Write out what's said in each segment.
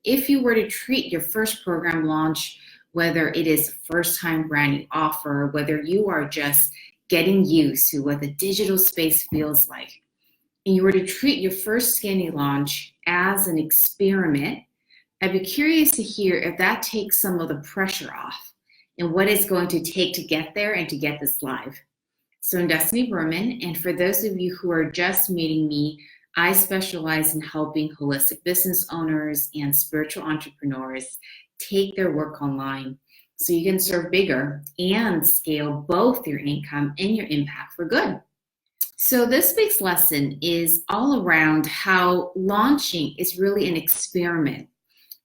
if you were to treat your first program launch, whether it is first-time branding offer, whether you are just getting used to what the digital space feels like, and you were to treat your first skinny launch as an experiment, I'd be curious to hear if that takes some of the pressure off and what it's going to take to get there and to get this live. So I'm Destinee Berman, and for those of you who are just meeting me, I specialize in helping holistic business owners and spiritual entrepreneurs take their work online so you can serve bigger and scale both your income and your impact for good. So this week's lesson is all around how launching is really an experiment.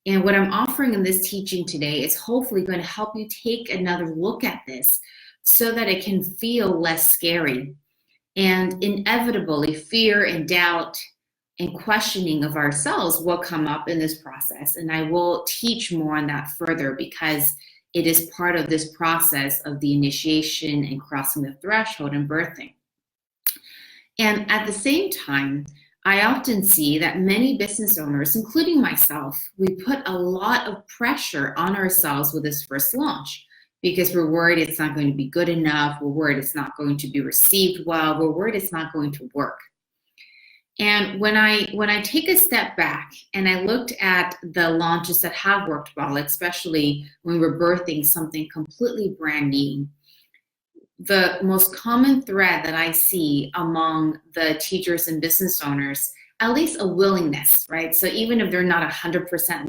And what I'm offering in this teaching today is hopefully going to help you take another look at this so that it can feel less scary. And inevitably, fear and doubt and questioning of ourselves will come up in this process. And I will teach more on that further because it is part of this process of the initiation and crossing the threshold and birthing. And at the same time, I often see that many business owners, including myself, we put a lot of pressure on ourselves with this first launch because we're worried it's not going to be good enough. We're worried it's not going to be received well. We're worried it's not going to work. And when I take a step back and I looked at the launches that have worked well, especially when we're birthing something completely brand new, the most common thread that I see among the teachers and business owners, at least a willingness, right? So even if they're not 100%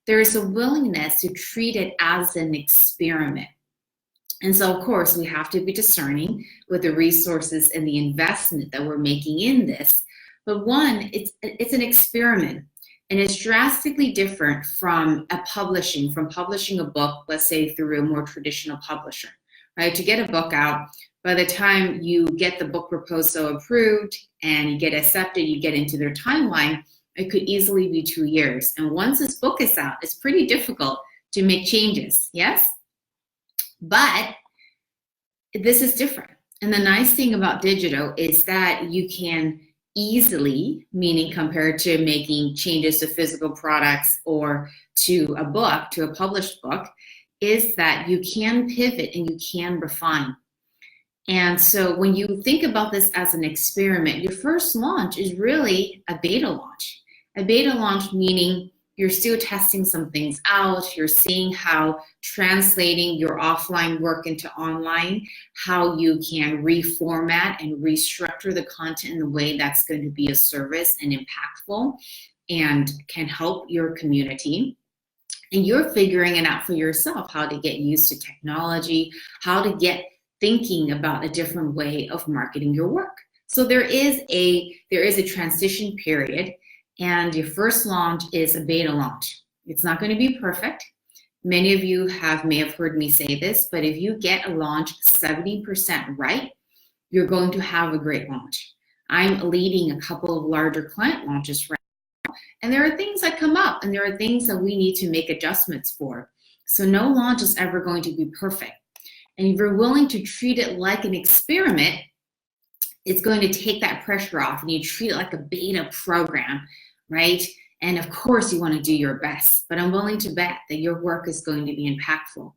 there is a willingness to treat it as an experiment. And so, of course, we have to be discerning with the resources and the investment that we're making in this. But one, it's an experiment, and it's drastically different from publishing a book, let's say through a more traditional publisher, right? To get a book out, by the time you get the book proposal approved and you get accepted, you get into their timeline, it could easily be 2 years. And once this book is out, it's pretty difficult to make changes, yes? But this is different. And the nice thing about digital is that you can easily, meaning compared to making changes to physical products or to a book, to a published book, is that you can pivot and you can refine. And so when you think about this as an experiment, your first launch is really a beta launch. A beta launch meaning you're still testing some things out. You're seeing how translating your offline work into online, how you can reformat and restructure the content in a way that's going to be a service and impactful and can help your community. And you're figuring it out for yourself, how to get used to technology, how to get thinking about a different way of marketing your work. So there is a transition period. And your first launch is a beta launch. It's not going to be perfect. Many of you may have heard me say this, but if you get a launch 70% right, you're going to have a great launch. I'm leading a couple of larger client launches right now, and there are things that come up, and there are things that we need to make adjustments for. So no launch is ever going to be perfect. And if you're willing to treat it like an experiment, it's going to take that pressure off, and you treat it like a beta program, right? And of course you want to do your best, but I'm willing to bet that your work is going to be impactful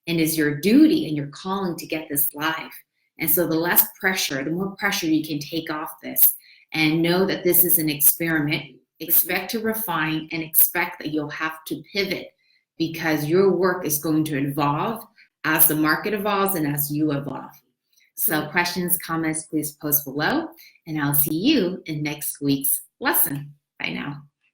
and is your duty and your calling to get this live. And so the less pressure, the more pressure you can take off this and know that this is an experiment, expect to refine and expect that you'll have to pivot because your work is going to evolve as the market evolves and as you evolve. So questions, comments, please post below, and I'll see you in next week's lesson. Bye now.